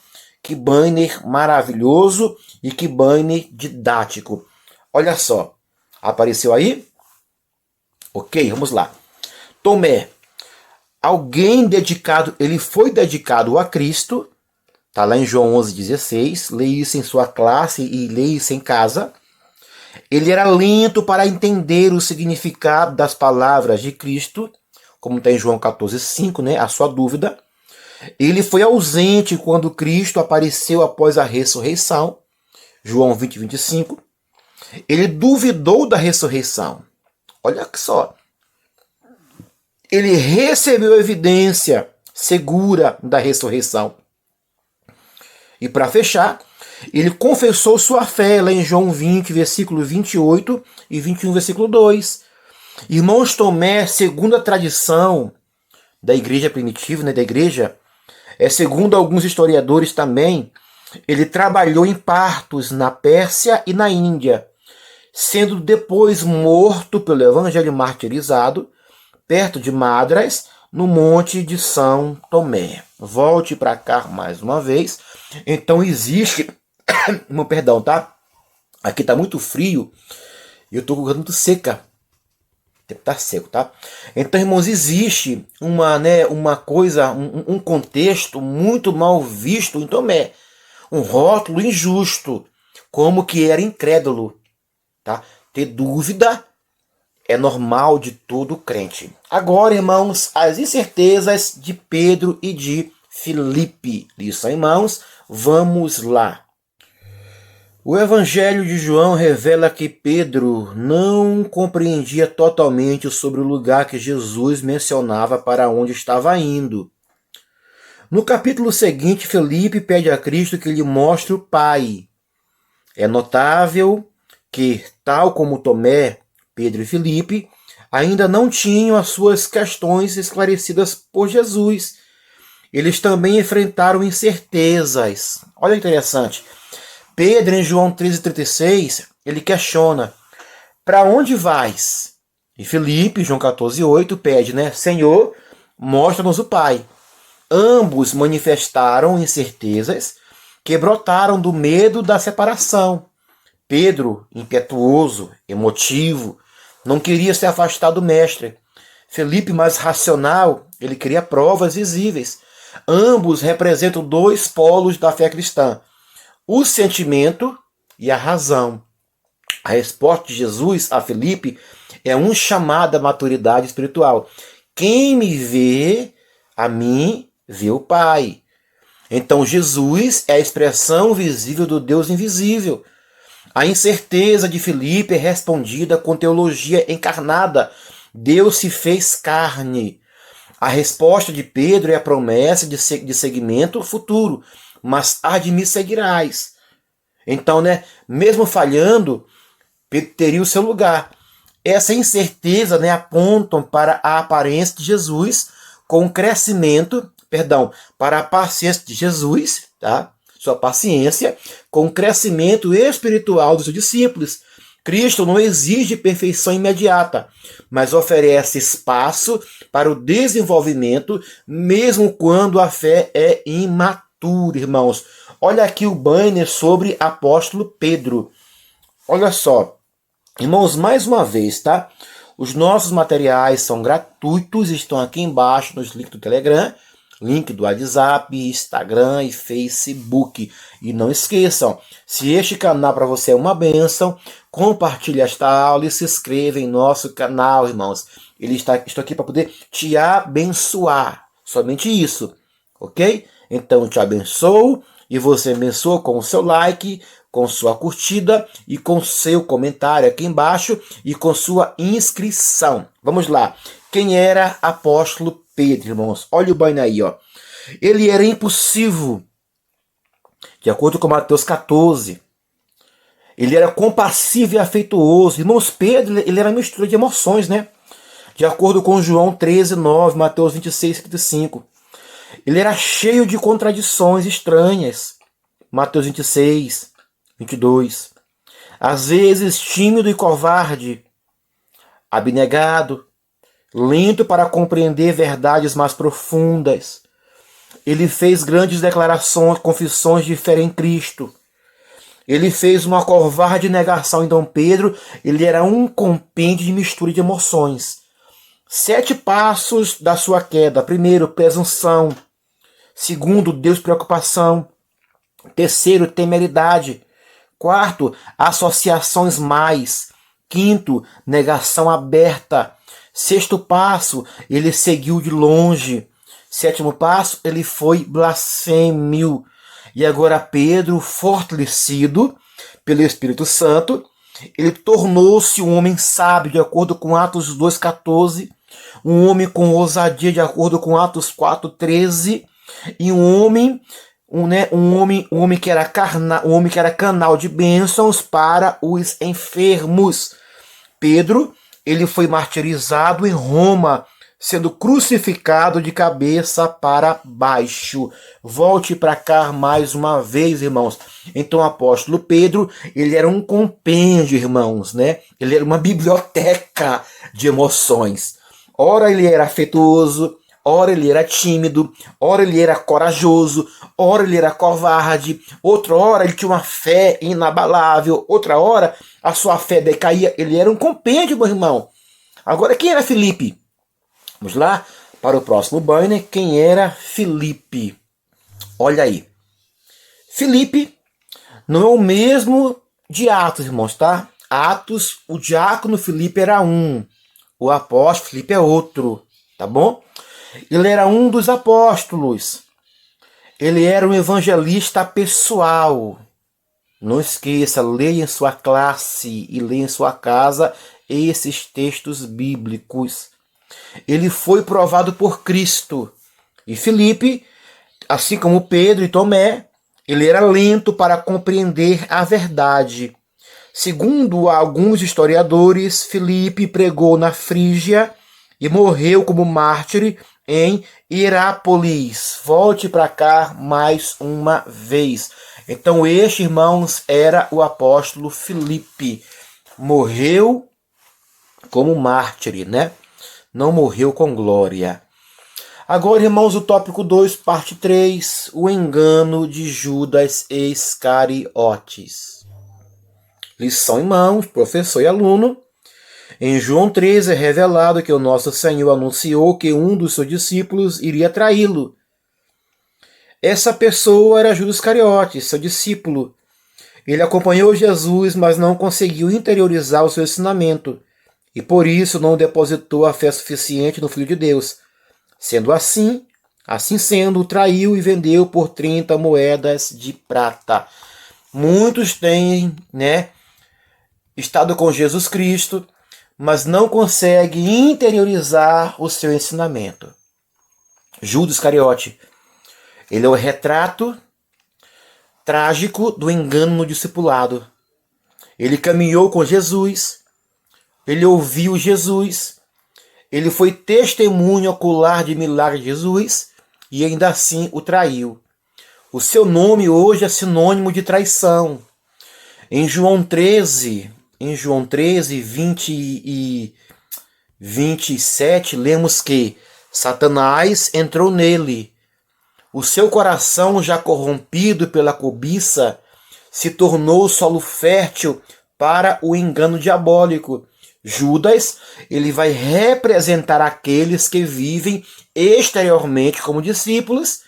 Que banner maravilhoso e que banner didático. Olha só. Apareceu aí? Ok, vamos lá. Tomé, alguém dedicado, ele foi dedicado a Cristo. Tá lá em João 11,16. Leia isso em sua classe e leia isso em casa. Ele era lento para entender o significado das palavras de Cristo, como está em João 14,5, né? A sua dúvida. Ele foi ausente quando Cristo apareceu após a ressurreição, João 20,25. Ele duvidou da ressurreição. Olha só. Ele recebeu evidência segura da ressurreição. E para fechar, ele confessou sua fé lá em João 20, versículo 28 e 21, versículo 2. Irmãos, Tomé, segundo a tradição da igreja primitiva, né, da igreja, segundo alguns historiadores também, ele trabalhou em partos na Pérsia e na Índia, sendo depois morto pelo evangelho martirizado, perto de Madras, no Monte de São Tomé. Volte para cá mais uma vez. Então existe... Perdão, tá? Aqui tá muito frio e eu tô com muito seca. Tá seco, tá? Então, irmãos, existe uma coisa, um contexto muito mal visto em Tomé. Um rótulo injusto, como que era incrédulo, tá? Ter dúvida é normal de todo crente. Agora, irmãos, as incertezas de Pedro e de Filipe. Isso, irmãos, vamos lá. O Evangelho de João revela que Pedro não compreendia totalmente sobre o lugar que Jesus mencionava para onde estava indo. No capítulo seguinte, Filipe pede a Cristo que lhe mostre o Pai. É notável que, tal como Tomé, Pedro e Filipe, ainda não tinham as suas questões esclarecidas por Jesus. Eles também enfrentaram incertezas. Olha que interessante. Pedro, em João 13,36, ele questiona: para onde vais? E Filipe, João 14,8, pede, né? Senhor, mostra-nos o Pai. Ambos manifestaram incertezas que brotaram do medo da separação. Pedro, impetuoso, emotivo, não queria se afastar do mestre. Filipe, mais racional, ele queria provas visíveis. Ambos representam dois polos da fé cristã: o sentimento e a razão. A resposta de Jesus a Filipe é um chamado à maturidade espiritual. Quem me vê, a mim vê o Pai. Então Jesus é a expressão visível do Deus invisível. A incerteza de Filipe é respondida com teologia encarnada. Deus se fez carne. A resposta de Pedro é a promessa de seguimento futuro. Mas há de me seguirás. Então, mesmo falhando, Pedro teria o seu lugar. Essa incerteza, apontam para a aparência de Jesus com o crescimento, para a paciência de Jesus, tá? Sua paciência, com o crescimento espiritual dos seus discípulos. Cristo não exige perfeição imediata, mas oferece espaço para o desenvolvimento, mesmo quando a fé é imatura, irmãos. Olha aqui o banner sobre apóstolo Pedro. Olha só, irmãos, mais uma vez, tá? Os nossos materiais são gratuitos, estão aqui embaixo nos links do Telegram, link do WhatsApp, Instagram e Facebook. E não esqueçam, se este canal para você é uma bênção, compartilhe esta aula e se inscreva em nosso canal, irmãos. Estou aqui para poder te abençoar. Somente isso, ok? Então, te abençoo e você abençoa com o seu like, com sua curtida e com seu comentário aqui embaixo e com sua inscrição. Vamos lá. Quem era apóstolo Pedro, irmãos? Olha o banho aí, ó. Ele era impulsivo, de acordo com Mateus 14. Ele era compassivo e afetuoso. Irmãos, Pedro, ele era uma mistura de emoções, De acordo com João 13, 9, Mateus 26, 55. Ele era cheio de contradições estranhas. Mateus 26, 22. Às vezes tímido e covarde, abnegado, lento para compreender verdades mais profundas. Ele fez grandes declarações, confissões de fé em Cristo. Ele fez uma covarde negação em Dom Pedro. Ele era um compêndio de mistura de emoções. 7 passos da sua queda. Primeiro, presunção. Segundo, despreocupação. Terceiro, temeridade. Quarto, associações mais. Quinto, negação aberta. Sexto passo, ele seguiu de longe. Sétimo passo, ele foi blasfêmio. E agora Pedro, fortalecido pelo Espírito Santo, ele tornou-se um homem sábio, de acordo com Atos 2,14. Um homem com ousadia, de acordo com Atos 4,13. E um homem que era canal de bênçãos para os enfermos. Pedro, ele foi martirizado em Roma, sendo crucificado de cabeça para baixo. Volte para cá mais uma vez, irmãos. Então, o apóstolo Pedro, ele era um compêndio, irmãos, Ele era uma biblioteca de emoções. Ora ele era afetuoso, ora ele era tímido, ora ele era corajoso, ora ele era covarde, outra hora ele tinha uma fé inabalável, outra hora a sua fé decaía. Ele era um compêndio, meu irmão. Agora, quem era Filipe? Vamos lá para o próximo banner. Quem era Filipe? Olha aí. Filipe não é o mesmo de Atos, irmãos, tá? Atos, o diácono Filipe era um. O apóstolo Filipe é outro, tá bom? Ele era um dos apóstolos. Ele era um evangelista pessoal. Não esqueça, leia em sua classe e leia em sua casa esses textos bíblicos. Ele foi provado por Cristo. E Filipe, assim como Pedro e Tomé, ele era lento para compreender a verdade. Segundo alguns historiadores, Filipe pregou na Frígia e morreu como mártir em Hierápolis. Volte para cá mais uma vez. Então este, irmãos, era o apóstolo Filipe. Morreu como mártir, Não morreu com glória. Agora, irmãos, o tópico 2, parte 3, o engano de Judas Iscariotes. Lição, irmãos, professor e aluno. Em João 13 é revelado que o nosso Senhor anunciou que um dos seus discípulos iria traí-lo. Essa pessoa era Judas Iscariotes, seu discípulo. Ele acompanhou Jesus, mas não conseguiu interiorizar o seu ensinamento, e por isso não depositou a fé suficiente no Filho de Deus. Sendo assim, Assim sendo, o traiu e vendeu por 30 moedas de prata. Muitos têm, estado com Jesus Cristo, mas não conseguem interiorizar o seu ensinamento. Judas Iscariote, ele é o retrato trágico do engano no discipulado. Ele caminhou com Jesus, ele ouviu Jesus, ele foi testemunho ocular de milagres de Jesus e ainda assim o traiu. O seu nome hoje é sinônimo de traição. Em João 13, 20 e 27, lemos que Satanás entrou nele. O seu coração, já corrompido pela cobiça, se tornou solo fértil para o engano diabólico. Judas, ele vai representar aqueles que vivem exteriormente como discípulos,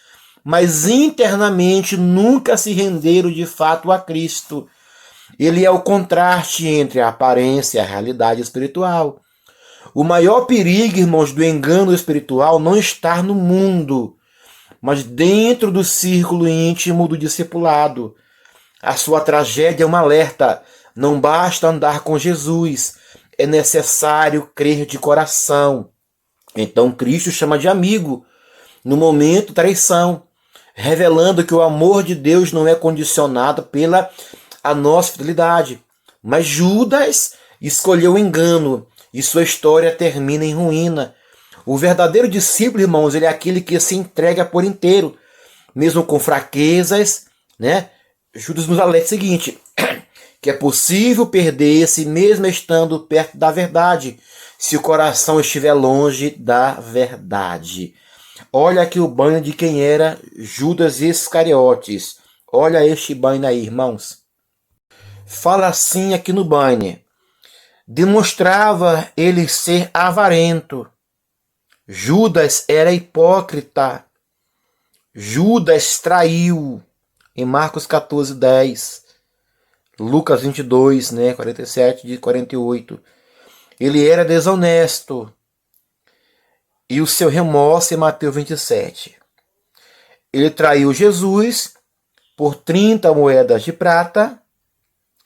mas internamente nunca se renderam de fato a Cristo. Ele é o contraste entre a aparência e a realidade espiritual. O maior perigo, irmãos, do engano espiritual não está no mundo, mas dentro do círculo íntimo do discipulado. A sua tragédia é um alerta. Não basta andar com Jesus, é necessário crer de coração. Então Cristo chama de amigo no momento de traição, revelando que o amor de Deus não é condicionado pela a nossa fidelidade. Mas Judas escolheu o engano e sua história termina em ruína. O verdadeiro discípulo, irmãos, ele é aquele que se entrega por inteiro, mesmo com fraquezas, Judas nos alerta o seguinte, que é possível perder-se mesmo estando perto da verdade, se o coração estiver longe da verdade. Olha aqui o banho de quem era Judas Iscariotes. Olha este banho aí, irmãos. Fala assim aqui no banho. Demonstrava ele ser avarento. Judas era hipócrita. Judas traiu. Em Marcos 14, 10. Lucas 22, 47 e 48. Ele era desonesto. E o seu remorso em Mateus 27. Ele traiu Jesus por 30 moedas de prata,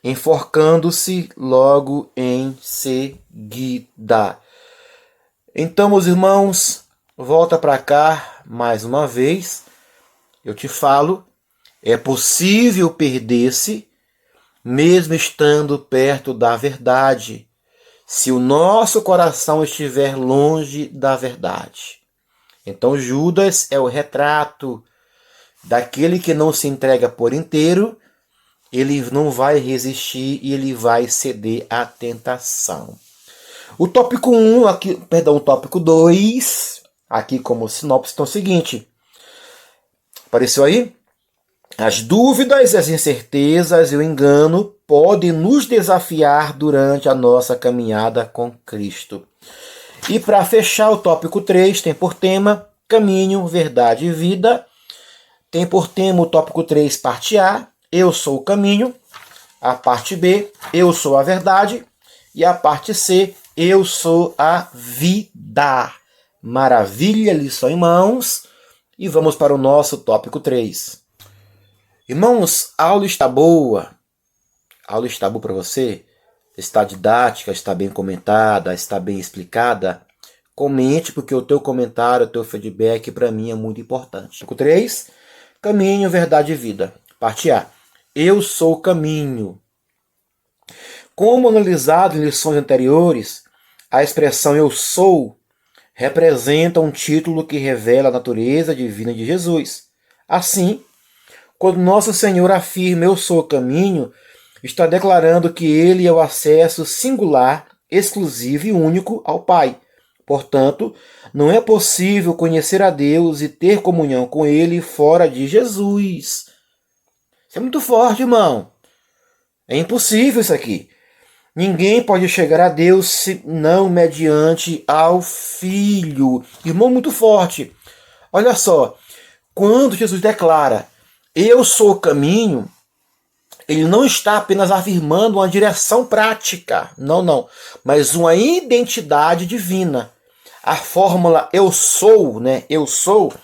enforcando-se logo em seguida. Então, meus irmãos, volta para cá mais uma vez. Eu te falo, é possível perder-se mesmo estando perto da verdade, se o nosso coração estiver longe da verdade. Então Judas é o retrato daquele que não se entrega por inteiro, ele não vai resistir e ele vai ceder à tentação. O tópico 1, o tópico 2, aqui como sinopse, então é o seguinte. Apareceu aí? As dúvidas, as incertezas e o engano podem nos desafiar durante a nossa caminhada com Cristo. E para fechar, o tópico 3 tem por tema caminho, verdade e vida. Tem por tema o tópico 3, parte A, eu sou o caminho. A parte B, eu sou a verdade. E a parte C, eu sou a vida. Maravilha, lição em mãos. E vamos para o nosso tópico 3. Irmãos, a aula está boa. A aula está boa para você? Está didática, está bem comentada, está bem explicada? Comente, porque o teu comentário, o teu feedback para mim é muito importante. Tópico 3, caminho, verdade e vida. Parte A, eu sou o caminho. Como analisado em lições anteriores, a expressão eu sou representa um título que revela a natureza divina de Jesus. Assim, quando nosso Senhor afirma eu sou o caminho, está declarando que ele é o acesso singular, exclusivo e único ao Pai. Portanto, não é possível conhecer a Deus e ter comunhão com ele fora de Jesus. Isso é muito forte, irmão. É impossível isso aqui. Ninguém pode chegar a Deus senão mediante ao Filho. Irmão, muito forte. Olha só, quando Jesus declara eu sou o caminho, ele não está apenas afirmando uma direção prática, não, mas uma identidade divina. A fórmula eu sou, eu sou,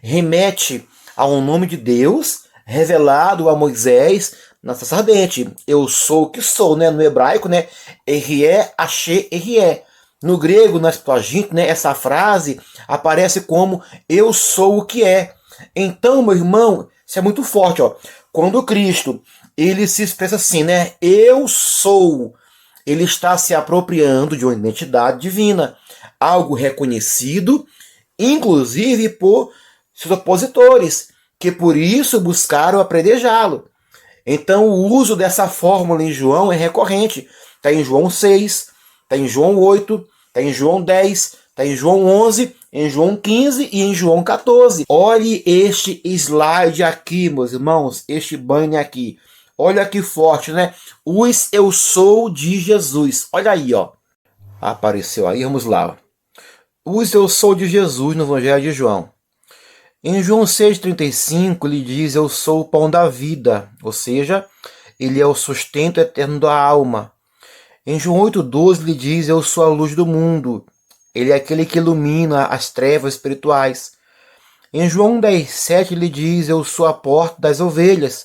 remete ao nome de Deus revelado a Moisés na sarça ardente. Eu sou o que sou, né? No hebraico, né? Erie, Asher, Erie. No grego, na Septuaginta, né? Essa frase aparece como eu sou o que é. Então, meu irmão, isso é muito forte, ó. Quando Cristo, ele se expressa assim, né? Eu sou. Ele está se apropriando de uma identidade divina, algo reconhecido, inclusive por seus opositores, que por isso buscaram apredejá-lo. Então o uso dessa fórmula em João é recorrente. Está em João 6, está em João 8, está em João 10, está em João 11, em João 15 e em João 14. Olhe este slide aqui, meus irmãos, este banner aqui. Olha que forte, né? Os eu sou de Jesus. Olha aí, ó. Apareceu aí, vamos lá. Os eu sou de Jesus no Evangelho de João. Em João 6,35, ele diz, eu sou o pão da vida, ou seja, ele é o sustento eterno da alma. Em João 8,12, ele diz, eu sou a luz do mundo, ele é aquele que ilumina as trevas espirituais. Em João 10,7, ele diz, eu sou a porta das ovelhas,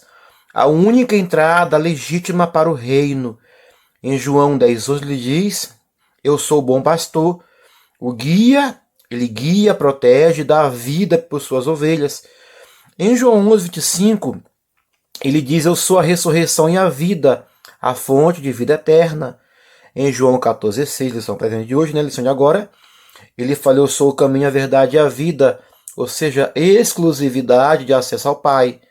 a única entrada legítima para o reino. Em João 10,11, ele diz, eu sou o bom pastor, o guia. Ele guia, protege, dá a vida por suas ovelhas. Em João 11,25, ele diz, eu sou a ressurreição e a vida, a fonte de vida eterna. Em João 14,6, lição presente de hoje, né, lição de agora, ele fala, eu sou o caminho, a verdade e a vida, ou seja, exclusividade de acesso ao Pai.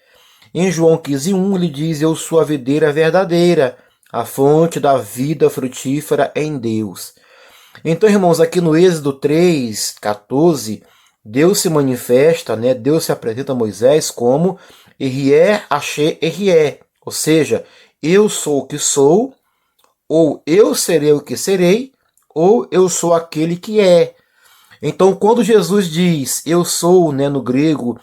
Em João 15,1, ele diz, eu sou a videira verdadeira, a fonte da vida frutífera em Deus. Então, irmãos, aqui no Êxodo 3,14, Deus se manifesta, né? Deus se apresenta a Moisés como Erie, Asher, Erie, ou seja, eu sou o que sou, ou eu serei o que serei, ou eu sou aquele que é. Então, quando Jesus diz eu sou, né, no grego,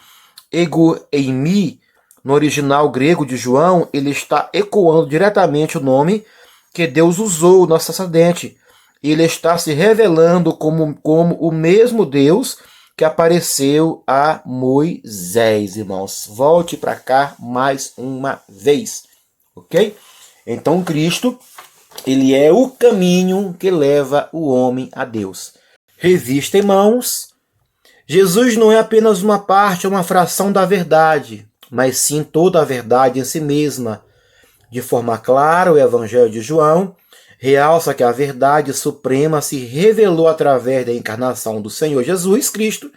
ego eimi, no original grego de João, ele está ecoando diretamente o nome que Deus usou no acidente. Ele está se revelando como o mesmo Deus que apareceu a Moisés, irmãos. Volte para cá mais uma vez, ok? Então Cristo, ele é o caminho que leva o homem a Deus. Revista, irmãos, Jesus não é apenas uma parte, uma fração da verdade, mas sim toda a verdade em si mesma. De forma clara, o Evangelho de João realça que a verdade suprema se revelou através da encarnação do Senhor Jesus Cristo.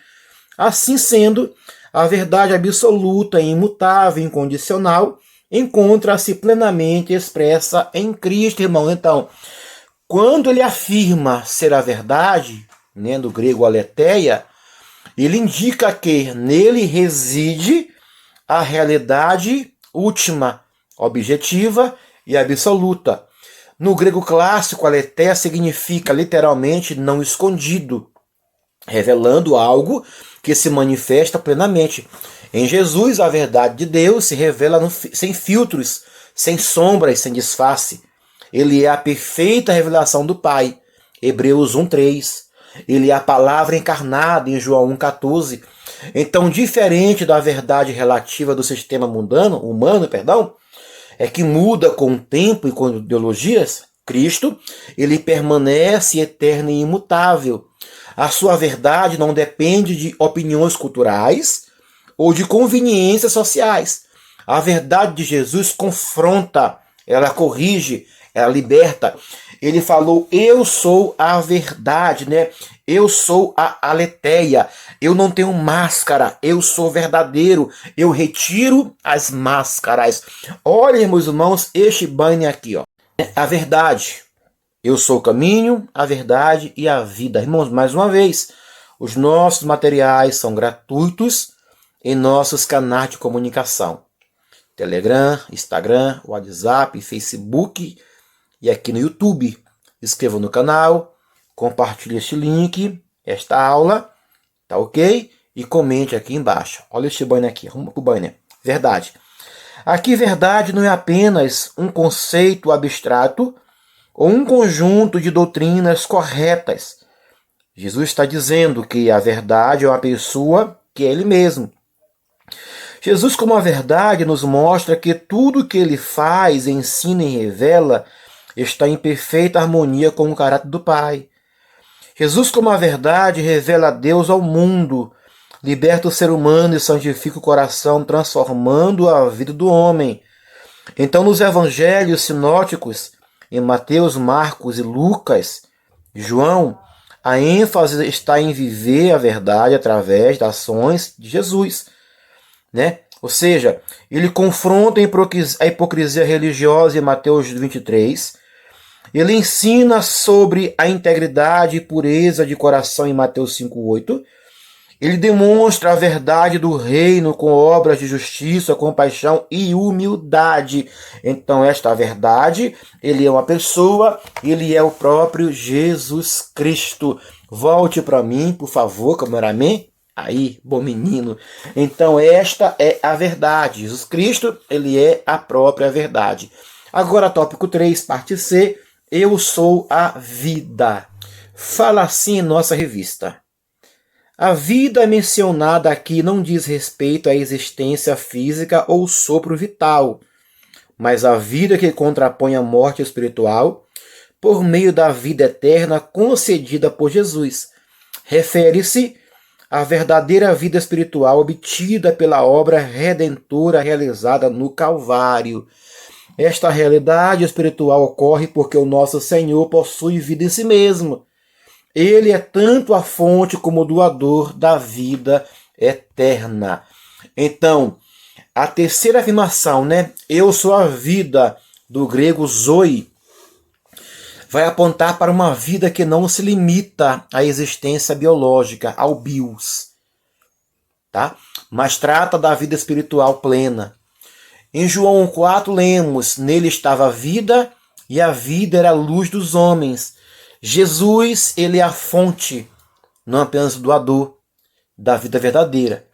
Assim sendo, a verdade absoluta, imutável, incondicional, encontra-se plenamente expressa em Cristo, irmão. Então, quando ele afirma ser a verdade, né, do grego aletheia, ele indica que nele reside a realidade última, objetiva e absoluta. No grego clássico, aletheia significa literalmente não escondido, revelando algo que se manifesta plenamente. Em Jesus, a verdade de Deus se revela sem filtros, sem sombras, sem disfarce. Ele é a perfeita revelação do Pai. Hebreus 1,3. Ele é a palavra encarnada em João 1,14. Então, diferente da verdade relativa do sistema humano, é que muda com o tempo e com ideologias, Cristo, ele permanece eterno e imutável. A sua verdade não depende de opiniões culturais ou de conveniências sociais. A verdade de Jesus confronta, ela corrige, ela liberta. Ele falou, eu sou a verdade, né? Eu sou a aletheia, eu não tenho máscara, eu sou verdadeiro, eu retiro as máscaras. Olha, meus irmãos, este banner aqui, ó. A verdade, eu sou o caminho, a verdade e a vida. Irmãos, mais uma vez, os nossos materiais são gratuitos em nossos canais de comunicação. Telegram, Instagram, WhatsApp, Facebook e aqui no YouTube. Inscreva no canal, compartilhe este link, esta aula, tá ok? E comente aqui embaixo. Olha este banner aqui, arruma pro banner. Verdade. Aqui, verdade não é apenas um conceito abstrato ou um conjunto de doutrinas corretas. Jesus está dizendo que a verdade é uma pessoa que é Ele mesmo. Jesus, como a verdade, nos mostra que tudo que ele faz, ensina e revela está em perfeita harmonia com o caráter do Pai. Jesus, como a verdade, revela Deus ao mundo, liberta o ser humano e santifica o coração, transformando a vida do homem. Então, nos evangelhos sinóticos, em Mateus, Marcos e Lucas, João, a ênfase está em viver a verdade através das ações de Jesus, né? Ou seja, ele confronta a hipocrisia religiosa em Mateus 23, ele ensina sobre a integridade e pureza de coração em Mateus 5:8, ele demonstra a verdade do reino com obras de justiça, compaixão e humildade. Então, esta verdade, ele é uma pessoa, ele é o próprio Jesus Cristo. Volte para mim, por favor, cameraman. Aí, bom menino. Então, esta é a verdade. Jesus Cristo, ele é a própria verdade. Agora, tópico 3, parte C. Eu sou a vida. Fala assim em nossa revista. A vida mencionada aqui não diz respeito à existência física ou sopro vital, mas a vida que contrapõe a morte espiritual por meio da vida eterna concedida por Jesus. Refere-se à verdadeira vida espiritual obtida pela obra redentora realizada no Calvário. Esta realidade espiritual ocorre porque o nosso Senhor possui vida em si mesmo. Ele é tanto a fonte como o doador da vida eterna. Então, a terceira afirmação, né? Eu sou a vida, do grego zoe, vai apontar para uma vida que não se limita à existência biológica, ao bios, tá? Mas trata da vida espiritual plena. Em João 4 lemos, nele estava a vida e a vida era a luz dos homens. Jesus, ele é a fonte, não apenas o doador da vida verdadeira.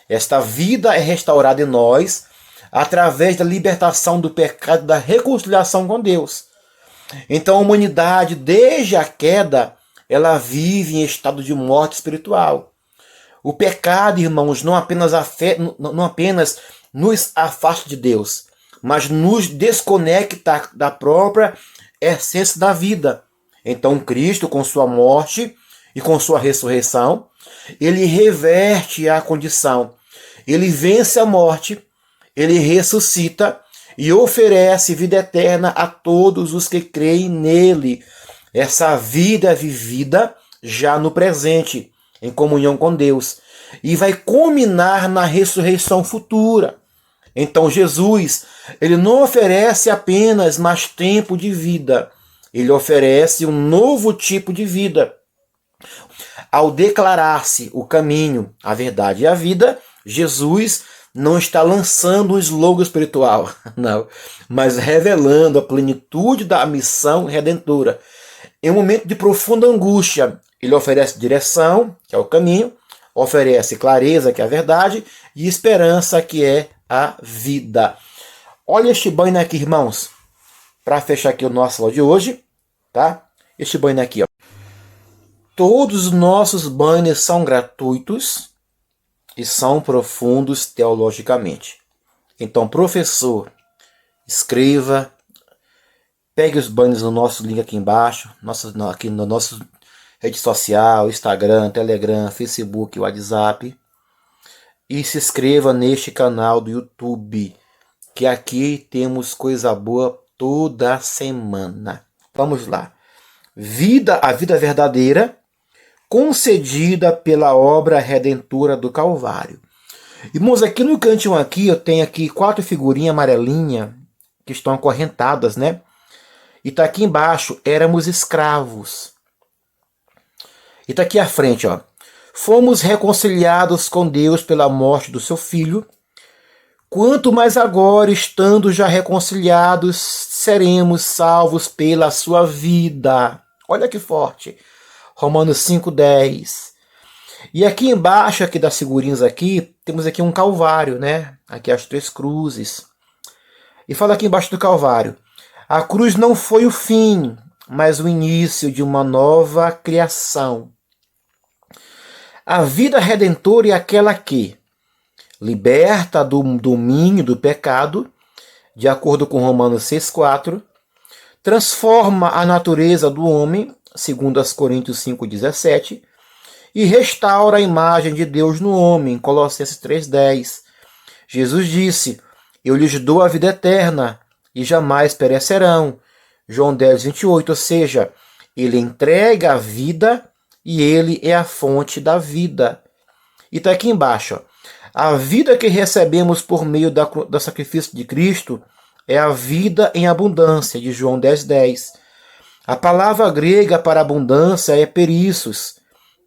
Esta vida é restaurada em nós através da libertação do pecado e da reconciliação com Deus. Então a humanidade, desde a queda, ela vive em estado de morte espiritual. O pecado, irmãos, não apenas nos afasta de Deus, mas nos desconecta da própria essência da vida. Então Cristo, com sua morte e com sua ressurreição, ele reverte a condição. Ele vence a morte, ele ressuscita e oferece vida eterna a todos os que creem nele. Essa vida é vivida já no presente, em comunhão com Deus, e vai culminar na ressurreição futura. Então Jesus, ele não oferece apenas mais tempo de vida, ele oferece um novo tipo de vida. Ao declarar-se o caminho, a verdade e a vida, Jesus não está lançando um slogan espiritual, não, mas revelando a plenitude da missão redentora. Em um momento de profunda angústia, ele oferece direção, que é o caminho, oferece clareza, que é a verdade, e esperança, que é a vida. Olha este banho aqui, irmãos, para fechar aqui o nosso aula de hoje, tá? Este banho aqui, ó. Todos os nossos banhos são gratuitos e são profundos teologicamente. Então, professor, escreva, pegue os banhos no nosso link aqui embaixo, aqui no nosso rede social, Instagram, Telegram, Facebook, WhatsApp, e se inscreva neste canal do YouTube, que aqui temos coisa boa toda semana. Vamos lá. A vida verdadeira, concedida pela obra redentora do Calvário. Irmãos, aqui no cantinho aqui, eu tenho aqui 4 figurinhas amarelinhas que estão acorrentadas, né? E tá aqui embaixo, éramos escravos. E tá aqui à frente, ó. Fomos reconciliados com Deus pela morte do seu Filho. Quanto mais agora, estando já reconciliados, seremos salvos pela sua vida. Olha que forte. Romanos 5:10. E aqui embaixo, aqui das figurinhas aqui, temos aqui um calvário, né? Aqui as 3 cruzes. E fala aqui embaixo do calvário. A cruz não foi o fim, mas o início de uma nova criação. A vida redentora é aquela que, liberta do domínio do pecado, de acordo com Romanos 6,4, transforma a natureza do homem, segundo as Coríntios 5,17, e restaura a imagem de Deus no homem, Colossenses 3,10. Jesus disse: eu lhes dou a vida eterna, e jamais perecerão, João 10,28, ou seja, ele entrega a vida e ele é a fonte da vida. E está aqui embaixo, ó, a vida que recebemos por meio do sacrifício de Cristo é a vida em abundância, de João 10,10. A palavra grega para abundância é perissos,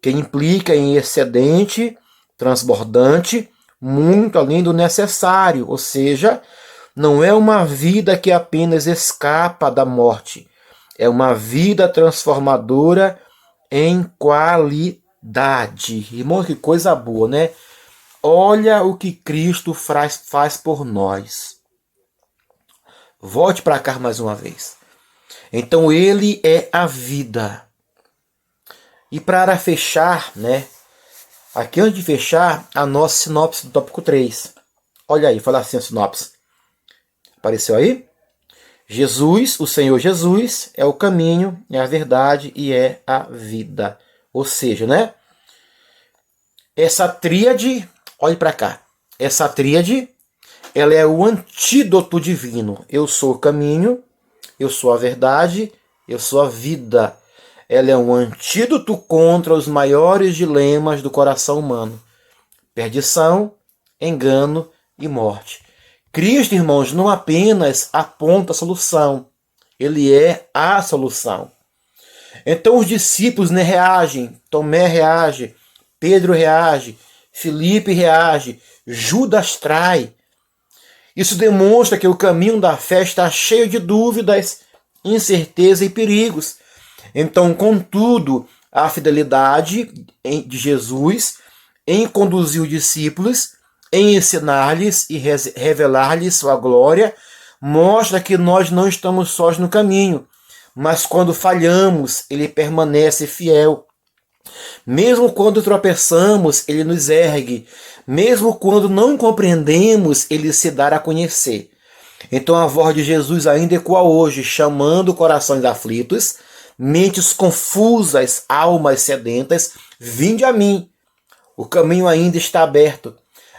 que implica em excedente, transbordante, muito além do necessário, ou seja, não é uma vida que apenas escapa da morte, é uma vida transformadora em qualidade. Irmão, que coisa boa, né? Olha o que Cristo faz por nós. Volte para cá mais uma vez. Então ele é a vida. E para fechar, né? Aqui antes de fechar, a nossa sinopse do tópico 3. Olha aí, fala assim a sinopse. Apareceu aí? Jesus, o Senhor Jesus, é o caminho, é a verdade e é a vida. Ou seja, né? Essa tríade, olhe para cá. Essa tríade, ela é o antídoto divino. Eu sou o caminho, eu sou a verdade, eu sou a vida. Ela é um antídoto contra os maiores dilemas do coração humano: perdição, engano e morte. Cristo, irmãos, não apenas aponta a solução, ele é a solução. Então os discípulos, né, reagem, Tomé reage, Pedro reage, Filipe reage, Judas trai. Isso demonstra que o caminho da fé está cheio de dúvidas, incerteza e perigos. Então, contudo, a fidelidade de Jesus em conduzir os discípulos, em ensinar-lhes e revelar-lhes sua glória, mostra que nós não estamos sós no caminho, mas quando falhamos, ele permanece fiel. Mesmo quando tropeçamos, ele nos ergue. Mesmo quando não compreendemos, ele se dá a conhecer. Então a voz de Jesus ainda ecoa hoje, chamando corações aflitos, mentes confusas, almas sedentas, vinde a mim. O caminho ainda está aberto,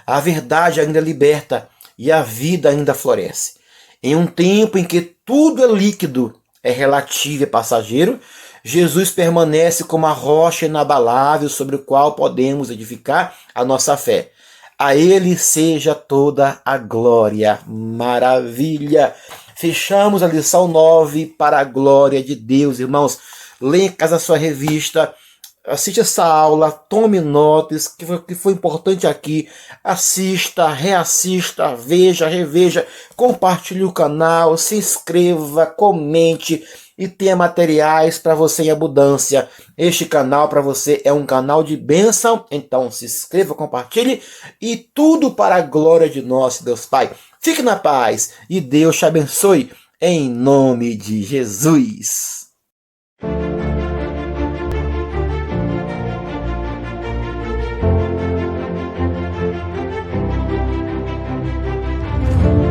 a verdade ainda liberta e a vida ainda floresce. Em um tempo em que tudo é líquido, é relativo e passageiro, Jesus permanece como a rocha inabalável sobre o qual podemos edificar a nossa fé. A ele seja toda a glória. Maravilha! Fechamos a lição 9 para a glória de Deus, irmãos. Leia em casa a sua revista, assista essa aula, tome notas, que foi importante aqui. Assista, reassista, veja, reveja, compartilhe o canal, se inscreva, comente e tenha materiais para você em abundância. Este canal para você é um canal de bênção, então se inscreva, compartilhe e tudo para a glória de nosso Deus Pai. Fique na paz e Deus te abençoe em nome de Jesus.